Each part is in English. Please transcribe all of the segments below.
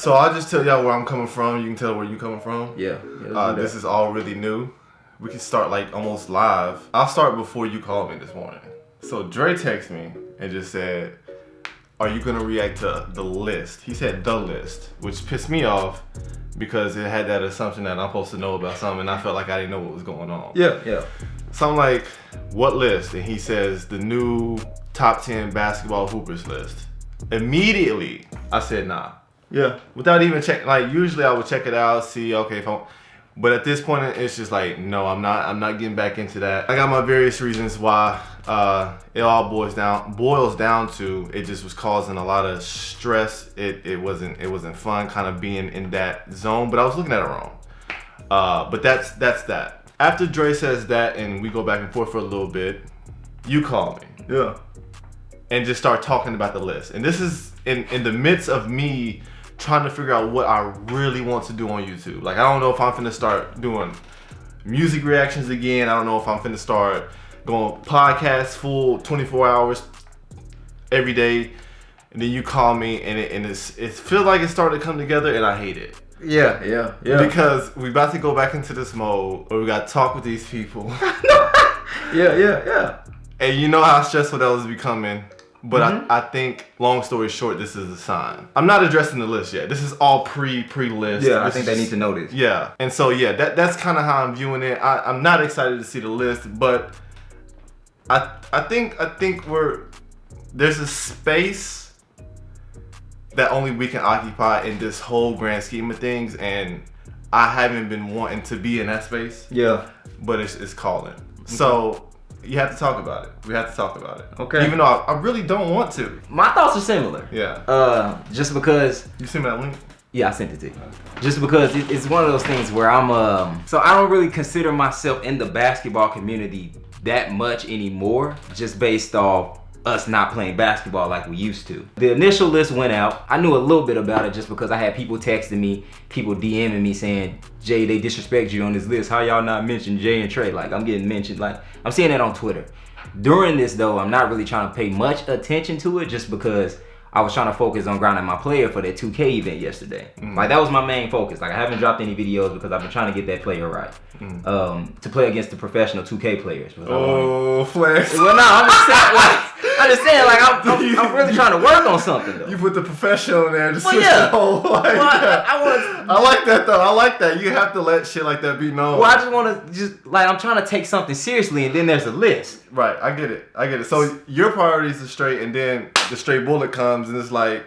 So I'll just tell y'all where I'm coming from. You can tell where you coming from. Yeah. This is all really new. We can start like almost live. I'll start before you called me this morning. So Dre texted me and just said, "Are you gonna react to the list?" He said the list, which pissed me off because it had that assumption that I'm supposed to know about something, and I felt like I didn't know what was going on. Yeah. So I'm like, "What list?" And he says the new top 10 basketball hoopers list. Immediately, I said, "Nah." Yeah, without even checking. Like usually, I would check it out, see, okay, if I'm. But at this point, it's just like, no, I'm not getting back into that. I got my various reasons why. It all boils down to it just was causing a lot of stress. It wasn't fun, kind of being in that zone. But I was looking at it wrong. But that's that. After Dre says that, and we go back and forth for a little bit, you call me. Yeah. And just start talking about the list. And this is in the midst of me trying to figure out what I really want to do on YouTube. Like, I don't know if I'm finna start doing music reactions again. I don't know if I'm finna start going podcasts full 24 hours every day. And then you call me and it feels like it started to come together, and I hate it. Yeah. Because we about to go back into this mode where we got to talk with these people. Yeah. And you know how stressful that was becoming. But I think, long story short, this is a sign. I'm not addressing the list yet. This is all pre-list. Yeah, I think they need to know this. Yeah. And so, yeah, that's kind of how I'm viewing it. I'm not excited to see the list, but I think there's a space that only we can occupy in this whole grand scheme of things, and I haven't been wanting to be in that space. Yeah. But it's calling. Okay. So you have to talk about it. We have to talk about it. Okay. Even though I really don't want to. My thoughts are similar. Yeah. Just because. You sent me that link? Yeah, I sent it to you. Okay. Just because it's one of those things where I'm so I don't really consider myself in the basketball community that much anymore, just based off us not playing basketball like we used to. The initial list went out. I knew a little bit about it just because I had people texting me, people DMing me saying, "Jay, they disrespect you on this list. How y'all not mention Jay and Trey?" Like, I'm getting mentioned. Like, I'm seeing that on Twitter. During this though, I'm not really trying to pay much attention to it just because I was trying to focus on grinding my player for that 2K event yesterday. Like, that was my main focus. Like, I haven't dropped any videos because I've been trying to get that player right. To play against the professional 2K players. Oh, flex. Well, no, I'm just saying, like, I'm really trying to work on something, though. You put the professional in there. Just well, yeah. I like that, though. I like that. You have to let shit like that be known. Well, I just want to I'm trying to take something seriously, and then there's a list. Right, I get it. So your priorities are straight, and then the straight bullet comes, and it's like,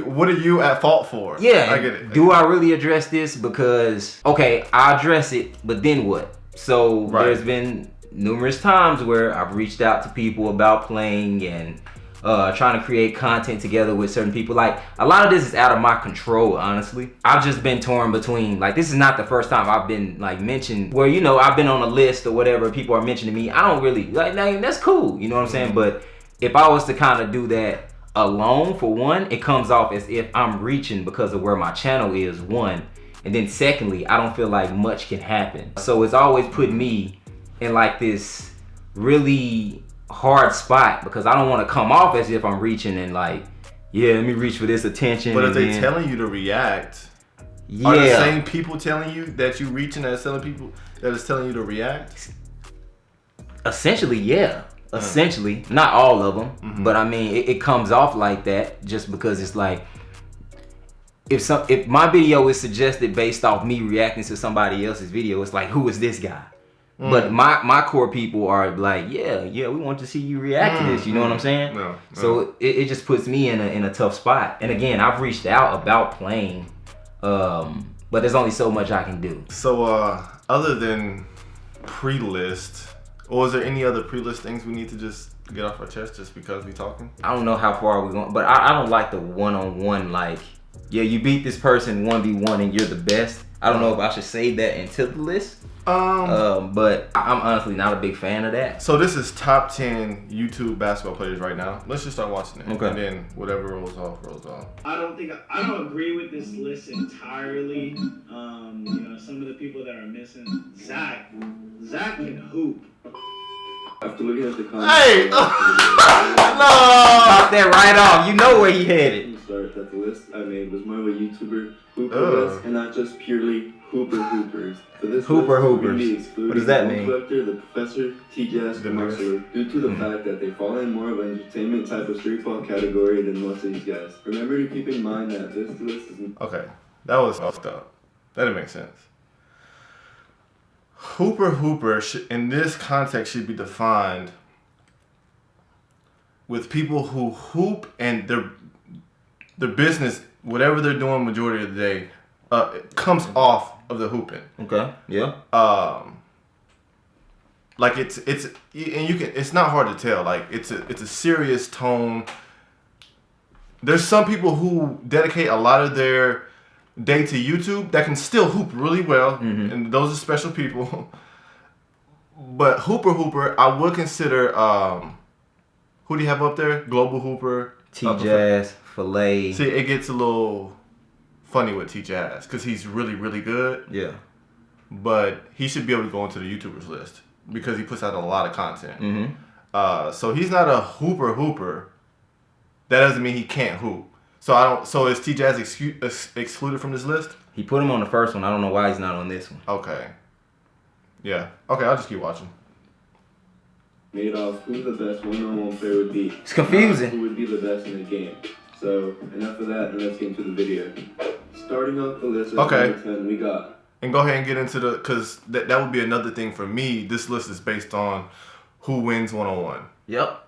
what are you at fault for? Yeah, I get it. Do I really address this? Because, okay, I address it, but then what? So There's been numerous times where I've reached out to people about playing and trying to create content together with certain people. Like, a lot of this is out of my control, honestly. I've just been torn between, like, this is not the first time I've been, like, mentioned where, you know, I've been on a list or whatever, people are mentioning me. I don't really, like, that's cool, you know what I'm saying? But if I was to kind of do that alone, for one, it comes off as if I'm reaching because of where my channel is, one. And then secondly, I don't feel like much can happen. So it's always put me in, like, this really hard spot because I don't want to come off as if I'm reaching and, like, yeah, let me reach for this attention. But if they telling you to react, are the same people telling you that you reaching as telling people that is telling you to react? Essentially, yeah. Essentially, not all of them, but I mean, it comes off like that just because it's like, if my video is suggested based off me reacting to somebody else's video, it's like, who is this guy? But my core people are like, yeah, we want to see you react to this. You know what I'm saying? No. So it just puts me in a tough spot. And again, I've reached out about playing, but there's only so much I can do. So other than pre-list, or is there any other pre-list things we need to just get off our chest just because we talking? I don't know how far we're going, but I don't like the one-on-one, like, yeah, you beat this person 1v1 and you're the best. I don't know if I should save that into the list. But I'm honestly not a big fan of that. So this is top 10 YouTube basketball players right now. Let's just start watching it. Okay. And then whatever rolls off. I don't agree with this list entirely. Some of the people that are missing. Zach can hoop. After looking at the comments, hey! No! Pop that right off. You know where he headed. Start at the list. list I made was more of a YouTuber hooper list and not just purely hoopers. For this Hooper list, hoopers. we're gonna be excluding What does that the mean? Collector, the Professor, TJS, and Marcelo due to the fact that they fall in more of an entertainment type of street ball category than most of these guys. Remember to keep in mind that this list is... Okay, that was fucked up. That didn't make sense. Hooper in this context should be defined with people who hoop and their business, whatever they're doing majority of the day, comes off of the hooping. Okay. Yeah. Like it's and you can, it's not hard to tell. Like it's a serious tone. There's some people who dedicate a lot of their day to YouTube that can still hoop really well, and those are special people. But Hooper, I would consider. Who do you have up there? Global Hooper. T-Jazz, Filet. See, it gets a little funny with T-Jazz because he's really, really good. Yeah. But he should be able to go into the YouTubers list because he puts out a lot of content. So he's not a hooper. That doesn't mean he can't hoop. So is T-Jazz excluded from this list? He put him on the first one. I don't know why he's not on this one. Okay. Yeah. Okay, I'll just keep watching. Made off who the best one-on-one player would be. It's confusing. Who would be the best in the game. So, enough of that, and let's get into the video. Starting off the list at number 10, we got... And go ahead and get into because that would be another thing for me. This list is based on who wins one-on-one. Yep.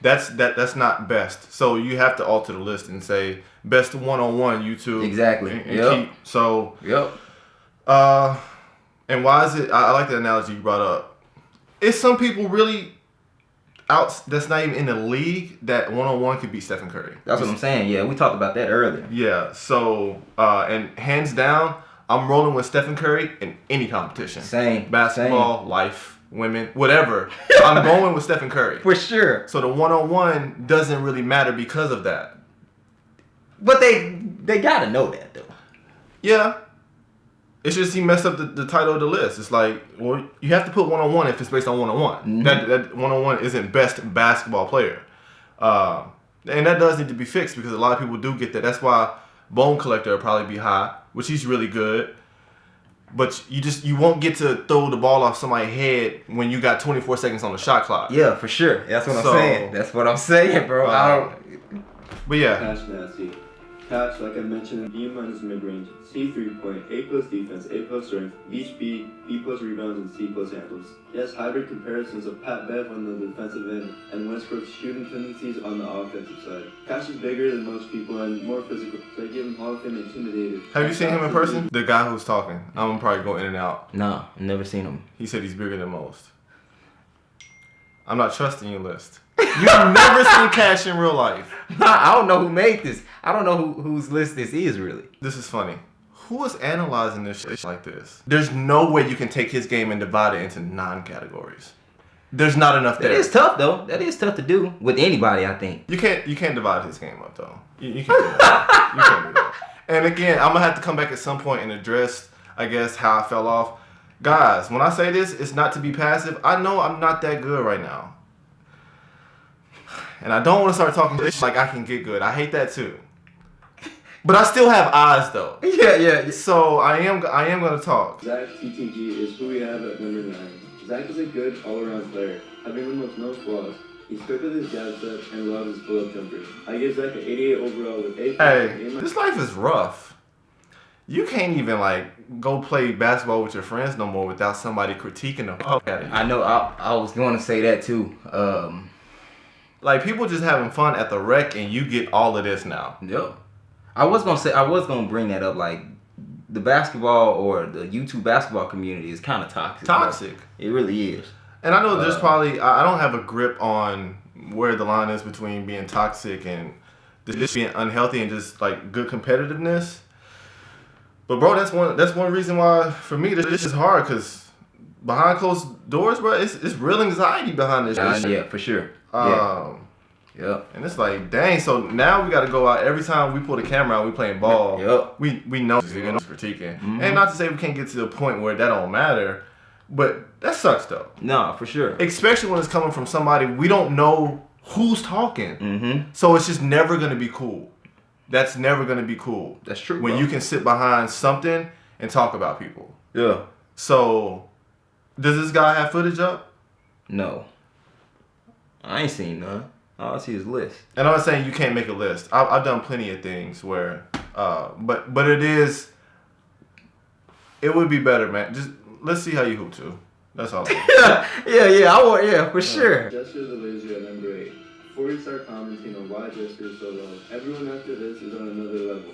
That's not best. So you have to alter the list and say best one-on-one YouTube. Exactly. And Yep. And why is it? I like the analogy you brought up. Is some people really out that's not even in the league that one-on-one could beat Stephen Curry? That's what I'm saying. Yeah, we talked about that earlier. Yeah. So and hands down, I'm rolling with Stephen Curry in any competition. Same. Basketball, life, women, whatever. I'm going with Stephen Curry. For sure. So the one-on-one doesn't really matter because of that. But they gotta know that though. Yeah. It's just he messed up the title of the list. It's like, well, you have to put one-on-one if it's based on one-on-one. That one-on-one isn't best basketball player. And that does need to be fixed because a lot of people do get that. That's why Bone Collector will probably be high, which he's really good. But you won't get to throw the ball off somebody's head when you got 24 seconds on the shot clock. Yeah, for sure. That's what I'm saying. That's what I'm saying, bro. But yeah. Cash nasty. Cash, like I mentioned, B- mid-range, C 3-point, A+ defense, A+ strength, B+, B+ rebounds, and C+ handles. Yes, hybrid comparisons of Pat Bev on the defensive end and Westbrook's shooting tendencies on the offensive side. Cash is bigger than most people and more physical, so I give him Hall of Fame intimidated. Have you seen him in person? The guy who's talking. I'm gonna probably go in and out. No, I've never seen him. He said he's bigger than most. I'm not trusting your list. You've never seen Cash in real life. I don't know who made this. I don't know whose list this is really. This is funny. Who is analyzing this shit like this? There's no way you can take his game and divide it into 9 categories. There's not enough there. That is tough though. That is tough to do with anybody, I think. You can't divide his game up though. You can't do that. You can't do that. And again, I'm gonna have to come back at some point and address, I guess, how I fell off. Guys, when I say this, it's not to be passive. I know I'm not that good right now. And I don't want to start talking shit like I can get good. I hate that too. But I still have eyes though. Yeah. So I am gonna talk. Zach TTG is who we have at number 9. Zach is a good all-around player, having almost no flaws. He's quick with his jab step and loves his pull-up jumpers. I give Zach an 88 overall with 8 Hey, this life is rough. You can't even like go play basketball with your friends no more without somebody critiquing the fuck out of you. I know. I was going to say that too. Like people just having fun at the rec, and you get all of this now. Yep. I was gonna bring that up. Like the basketball or the YouTube basketball community is kind of toxic. Toxic. It really is. And I know there's probably I don't have a grip on where the line is between being toxic and just being unhealthy and just like good competitiveness. But bro, that's one reason why for me this is hard because behind closed doors, bro, it's real anxiety behind this shit. Yeah, for sure. Yeah. And it's like, dang, so now we got to go out every time we pull the camera out, we playing ball. Yep. We know critiquing. And not to say we can't get to the point where that don't matter, but that sucks though. No, for sure. Especially when it's coming from somebody we don't know who's talking. So it's just never going to be cool. that's never gonna be cool. That's true. When bro. you can sit behind something and talk about people. Yeah. So, does this guy have footage up? No. I ain't seen none. All I see is list. And I'm not saying you can't make a list. I've done plenty of things where, but it would be better, man. Just let's see how you hoop too. That's all. yeah, for sure. Jester the Laser at number 8. Before we start commenting on why Jester is so low, everyone after this is on another level.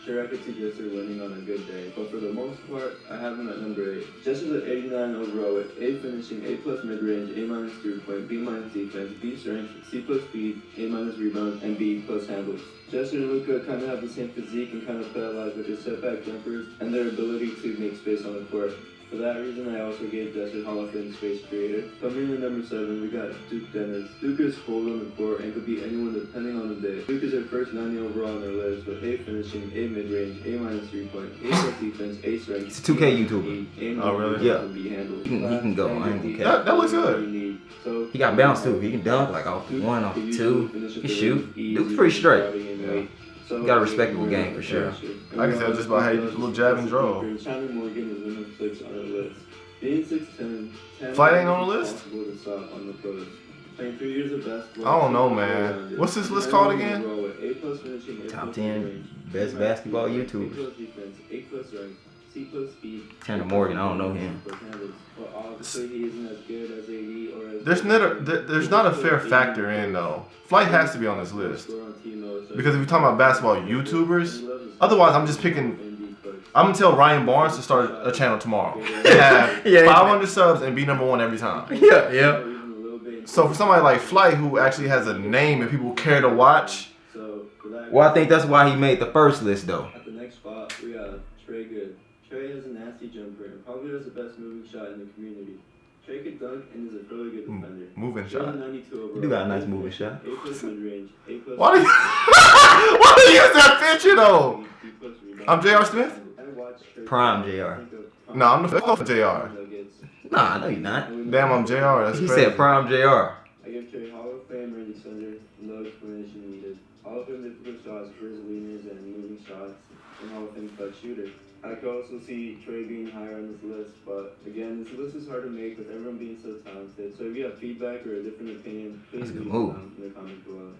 Sure, I could see Jester winning on a good day, but for the most part, I have him at number 8. Jester's at 89 overall with A finishing, A plus mid-range, A minus 3-point, B minus defense, B strength, C plus speed, A minus rebound, and B plus handles. Jester and Luka kind of have the same physique and kind of specialize with their setback jumpers and their ability to make space on the court. For that reason, I also gave Jester Hall of Fame space creator. Coming in at number 7, we got Duke Dennis. Duke is cold on the court and could be anyone depending on the day. Duke is our first 90 overall on their list with A finishing, A mid-range, A minus 3-point, A plus defense, A strength. He's a 2K YouTuber. Oh, really? Yeah. Be handled. He can go. I ain't gonna care. That looks good. So, He got bounce too. He can dunk like off the 1, off the 2. He shoot. Duke's pretty straight. Yeah. So, Got a respectable game for sure. I can tell just about how you do a little jab and draw. Chandler Morgan is number 6 on our list. Being 6'10", Flight ain't on the list? impossible to stop on the pros. Playing 3 years of basketball. I don't know, man. What's this list called again? A+ finishing, A+ Top 10 range, best A+ basketball defense, YouTubers. A+ defense, A+ strength, C+ speed. Chandler Morgan, I don't know him. But obviously he isn't as good as AD or as There's not a fair factor in though. Flight has to be on this list because if you're talking about basketball YouTubers, otherwise I'm just picking. I'm gonna tell Ryan Barnes to start a channel tomorrow. Have 500 subs and be number 1 every time. Yeah. So for somebody like Flight who actually has a name and people care to watch, Well, I think that's why he made the first list though. At the next spot, we have Trey Good. Trey has a nasty jumper and probably has the best moving shot in the community. Trey could dunk and is a really good defender. moving Trey shot. 92 overall. You do got a nice moving shot. A plus mid-range, A plus. Why do you why do you use that picture though? D plus rebound. I'm J.R. Smith? I watched Trey Prime think JR. of No, I'm the f*** JR. Nuggets. Nah, no, you're not. Damn, I'm JR. That's He crazy. said Prime JR. I give Trey Hall of Fame range extender, no explanation needed. Hall of Fame difficult shots for his leaners and moving shots, and Hall of Fame clutch shooter. I could also see Trey being higher on this list, but again, this list is hard to make with everyone being so talented. So if you have feedback or a different opinion, please That's a good leave move. it down in the comments below.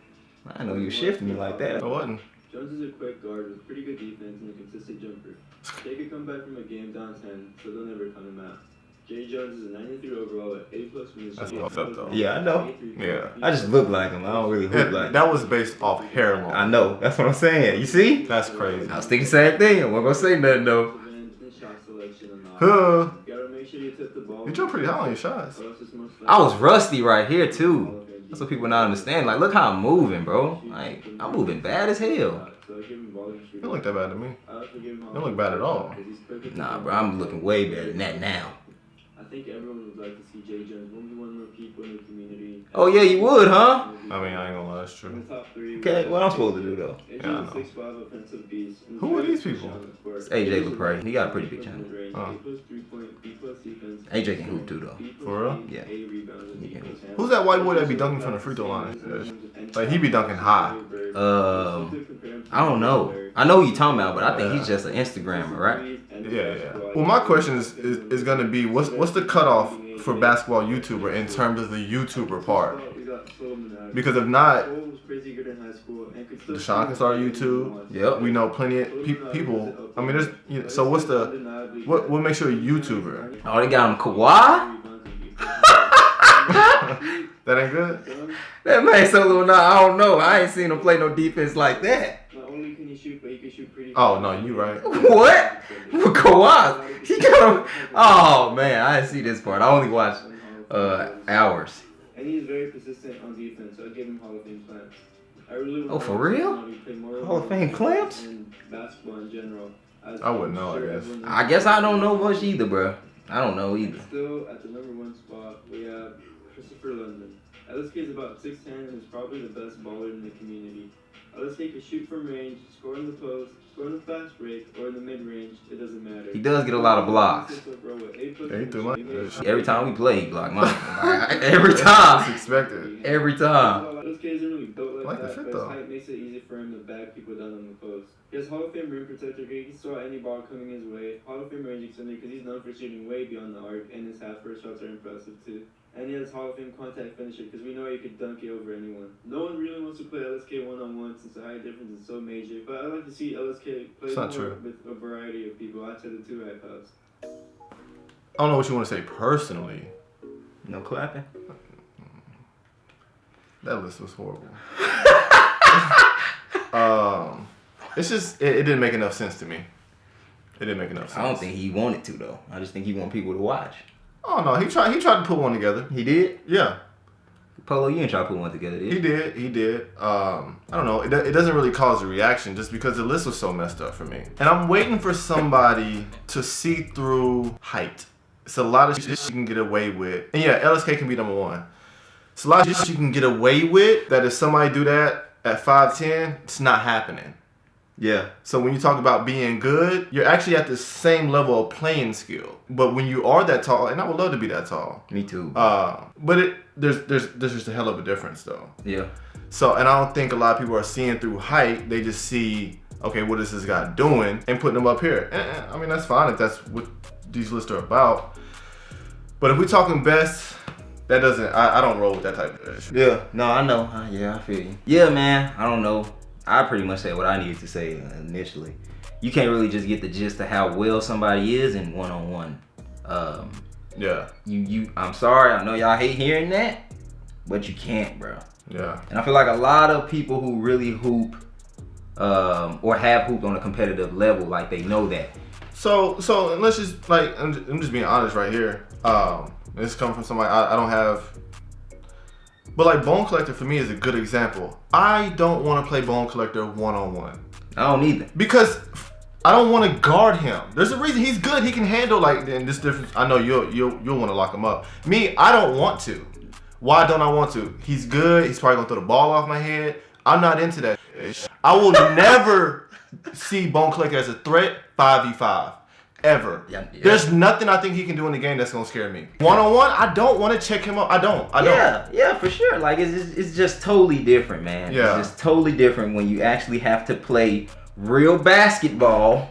I know you shifting me like that. I wasn't. Jones is a quick guard with pretty good defense and a consistent jumper. Jay could come back from a game down 10, so they'll never cut him out. Jay Jones is a 93 overall at A+ finish. That's fucked up, though. Yeah, I know. Yeah. I just look like him. I don't really look like him. That was based off hair I long. know. That's what I'm saying. You see? That's crazy. I was thinking the same thing. I wasn't gonna say nothing though. Huh. Gotta make sure you tip the ball. You jump pretty high on your shots. I was rusty right here too. That's what people not understand. Like, look how I'm moving, bro. Like, I'm moving bad as hell. You don't look that bad to me. You don't look bad at all. Nah, bro, I'm looking way better than that now. I think everyone would like to see Jay Jones one more people in the community. Oh yeah, you would, huh? I mean, I ain't gonna lie, that's In true. the top 3. Okay, what I'm supposed to do though? AJ Yeah, I is know. 6'5" offensive beast. Who are these people? It's AJ LePray. He got a pretty big channel. Huh. AJ can hoop too though. For real? Yeah. Who's that white boy that be dunking from the free throw line? Like, he be dunking high. I don't know. I know who you talking about, but I think he's just an Instagrammer, right? Yeah. Well, my question is gonna be, what's the cutoff for basketball YouTuber in terms of the YouTuber part? Because if not, Deshaun can start YouTube. Yep. We know plenty of people. I mean, there's, you know, so what's the, what makes you a YouTuber? Oh, they got him Kawhi? That ain't good? That man so little now, I don't know. I ain't seen him play no defense like that. Not only can you shoot, but you can shoot pretty. Oh, no, you right. What? Kawhi? He got him. Oh man, I didn't see this part. I only watched hours. And he's very persistent on defense, so I give him Hall of Fame clamps. I really would Oh, for like to real? see him play more Hall of Fame clamps? in basketball in general. I wouldn't know, I guess. I guess I don't know much either, bro. I don't know either. Still at the number 1 spot, we have Christopher London. LSK is about 6'10" and is probably the best baller in the community. LSK can shoot from range, score in the post, score in the fast break, or in the mid-range, it doesn't matter. He does get a lot of blocks. Yeah, he threw my shit. Every time we play, he block mine. Every time. It's expected. Every time. LSK isn't really built I like like the that, fit, but his though. height makes it easy for him to bag people down on the Fame rim protector. He can throw any ball coming his way. Hall of Fame range extender because he's known for shooting way beyond the arc, and his half-court shots are impressive too. And he has Hall of Fame contact finisher because we know he could dunk it over anyone. No one really wants to play LSK one-on-one since the height difference is so major, but I like to see LSK play more with a variety of people outside the two iPods. I don't know what you want to say personally. No clapping. That list was horrible. It's just it didn't make enough sense to me. It didn't make enough sense. I don't think he wanted to though. I just think he want people to watch. Oh no, he tried to put one together. He did? Yeah. Polo, you didn't try to put one together, did you? He did. I don't know. It doesn't really cause a reaction just because the list was so messed up for me. And I'm waiting for somebody to see through height. It's a lot of shit you can get away with. And yeah, LSK can be number one. It's a lot of shit you can get away with that if somebody do that at 5'10", it's not happening. Yeah. So when you talk about being good, you're actually at the same level of playing skill. But when you are that tall, and I would love to be that tall. Me too. But there's just a hell of a difference though. Yeah. So, and I don't think a lot of people are seeing through height. They just see, okay, what is this guy doing, and putting him up here. And, I mean, that's fine if that's what these lists are about. But if we're talking best, that doesn't. I don't roll with that type of shit. Yeah. No, I know. Yeah, I feel you. Yeah, man. I don't know. I pretty much said what I needed to say initially. You can't really just get the gist of how well somebody is in one-on-one. Yeah. I'm sorry. I know y'all hate hearing that, but you can't, bro. Yeah. And I feel like a lot of people who really hoop or have hooped on a competitive level, like they know that. So let's just like I'm just being honest right here. This comes from somebody I don't have. But like Bone Collector for me is a good example. I don't want to play Bone Collector one-on-one. I don't either. Because I don't want to guard him. There's a reason he's good. He can handle like this difference. I know you'll want to lock him up. Me, I don't want to. Why don't I want to? He's good. He's probably gonna throw the ball off my head. I'm not into that. I will never see Bone Collector as a threat 5v5. Ever. Yeah. There's nothing I think he can do in the game that's gonna scare me. One-on-one, I don't want to check him up. I don't. Yeah, for sure. Like it's just totally different, man. Yeah. It's just totally different when you actually have to play real basketball,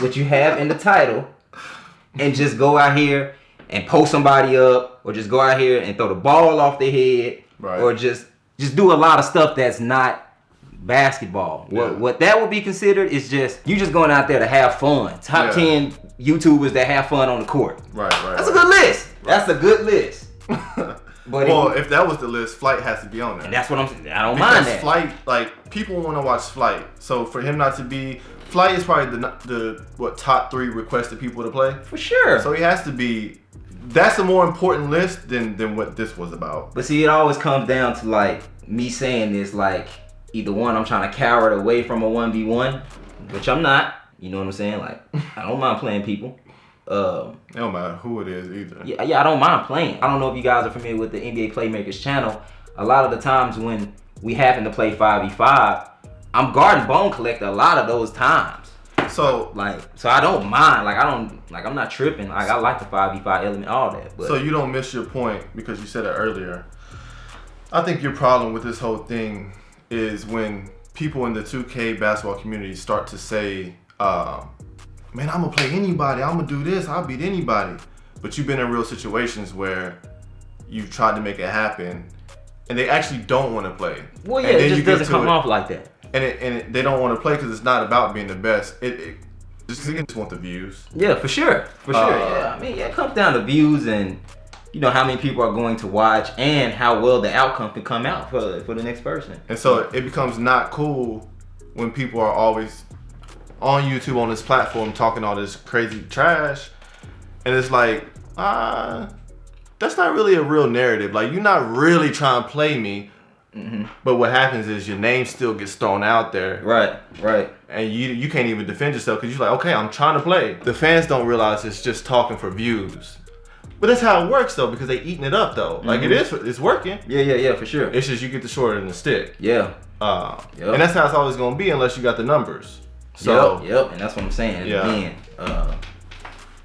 which you have in the title, and just go out here and post somebody up, or just go out here and throw the ball off their head, right. Or just do a lot of stuff that's not basketball. Yeah. What that would be considered is just you just going out there to have fun. Top 10 YouTubers that have fun on the court. Right. That's a good list. That's a good list. But well, if that was the list, Flight has to be on there. And that's what I'm saying. I don't Because mind that. Flight, like people want to watch Flight, so for him not to be, Flight is probably the top 3 requested people to play. For sure. So he has to be. That's a more important list than what this was about. But see, it always comes down to like me saying this, like either one, I'm trying to cower it away from a 1v1, which I'm not. You know what I'm saying? Like I don't mind playing people. It don't matter who it is either. Yeah, I don't mind playing. I don't know if you guys are familiar with the NBA Playmakers channel. A lot of the times when we happen to play 5v5, I'm guarding Bone Collector a lot of those times. So I don't mind. I'm not tripping. Like I like the 5v5 element, all that. But so you don't miss your point because you said it earlier. I think your problem with this whole thing is when people in the 2K basketball community start to say, man, I'm gonna play anybody. I'm gonna do this. I'll beat anybody. But you've been in real situations where you've tried to make it happen, and they actually don't want to play. Well, yeah, it just doesn't come off like that. And they don't want to play because it's not about being the best. They just want the views. Yeah, for sure. Yeah, I mean, it comes down to views and how many people are going to watch and how well the outcome can come out for the next person. And so it becomes not cool when people are always on YouTube on this platform talking all this crazy trash, and it's like, that's not really a real narrative. Like you're not really trying to play me. Mm-hmm. But what happens is your name still gets thrown out there. Right. And you can't even defend yourself because you're like, okay, I'm trying to play. The fans don't realize it's just talking for views. But that's how it works though, because they eating it up though. Like it's working. Yeah, for sure. It's just you get the short end of the stick. Yeah. And that's how it's always gonna be unless you got the numbers. So Yep, and that's what I'm saying. Yeah. Again,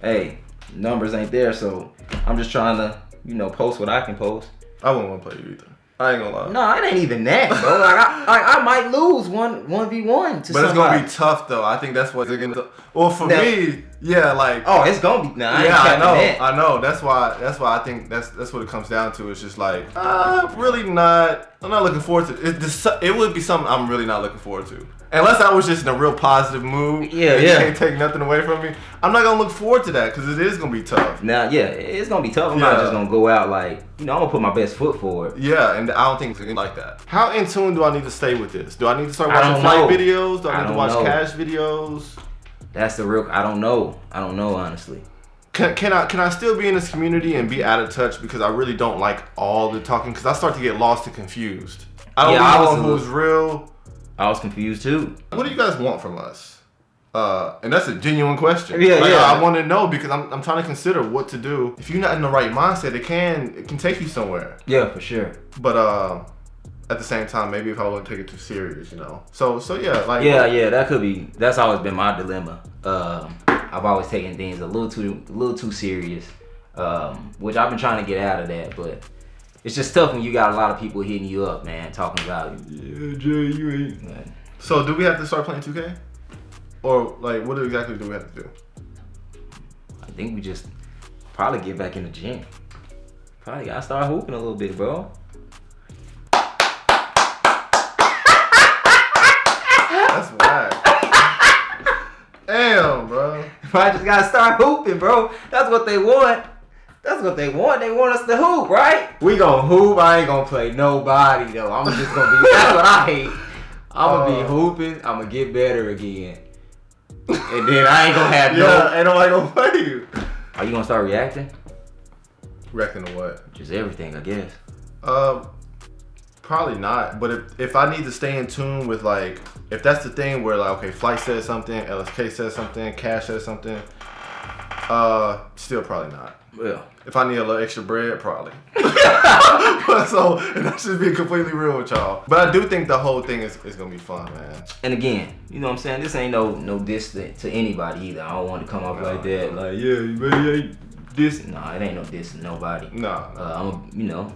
hey, numbers ain't there, so I'm just trying to, post what I can post. I wouldn't want to play you either. I ain't gonna lie. No, it ain't even that, bro. I might lose 1v1 to somebody. But it's gonna be tough though. I think that's what they're gonna. Well, for me, yeah, like. Oh, it's gonna be. Nah, I ain't I know. that. I know. That's why I think that's what it comes down to. It's just like really not. I'm not looking forward to it. It would be something I'm really not looking forward to. Unless I was just in a real positive mood. Yeah, You can't take nothing away from me. I'm not gonna look forward to that because it is gonna be tough. Now, yeah, it's gonna be tough. I'm not just gonna go out like, I'm gonna put my best foot forward. Yeah, and I don't think it's gonna be like that. How in tune do I need to stay with this? Do I need to start watching flight videos? Do I need to watch cash videos? That's the real. I don't know honestly. Can I still be in this community and be out of touch because I really don't like all the talking because I start to get lost and confused. I don't know who's real. I was confused too. What do you guys want from us? And that's a genuine question. Yeah. I want to know because I'm trying to consider what to do. If you're not in the right mindset, it can take you somewhere. Yeah, for sure. But at the same time, maybe if I wouldn't take it too serious, you know. So yeah, like that could be. That's always been my dilemma. I've always taken things a little too serious, which I've been trying to get out of that, but. It's just tough when you got a lot of people hitting you up, man, talking about, yeah, Jay, you ain't. Man. So do we have to start playing 2K? Or like, what exactly do we have to do? I think we just probably get back in the gym. Probably gotta start hooping a little bit, bro. That's whack. Damn, bro. I just gotta start hooping, bro. That's what they want. That's what they want. They want us to hoop, right? We gonna hoop. I ain't gonna play nobody though. I'm just gonna be. That's what I hate. I'm gonna be hooping. I'm gonna get better again, and then I ain't gonna have ain't nobody gonna play you. Are you gonna start reacting? Reacting to what? Just everything, I guess. Probably not. But if I need to stay in tune with like, if that's the thing where like, okay, Flight says something, LSK says something, Cash says something, still probably not. Well, if I need a little extra bread, probably. So, and I should be completely real with y'all. But I do think the whole thing is gonna be fun, man. And again, you know what I'm saying? This ain't no diss to anybody either. I don't want to come off like that. Like, yeah, you ain't diss. No, it ain't no diss to nobody. No.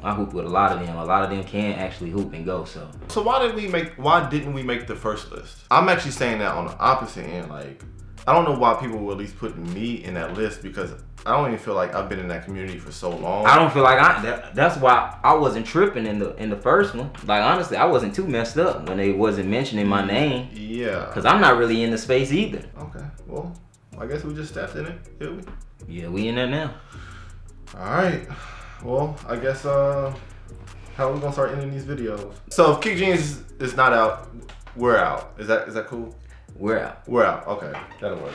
I hoop with a lot of them. A lot of them can actually hoop and go. So why didn't we make the first list? I'm actually saying that on the opposite end. Like, I don't know why people were at least putting me in that list because I don't even feel like I've been in that community for so long. I don't feel like that's why I wasn't tripping in the first one. Like, honestly, I wasn't too messed up when they wasn't mentioning my name. Yeah. Because I'm not really in the space either. Okay. Well, I guess we just stepped in it. Did we? Yeah, we in there now. All right. Well, I guess how are we gonna start ending these videos? So if Kick Genius is not out, we're out. Is that cool? We're out. We're out. Okay, that'll work.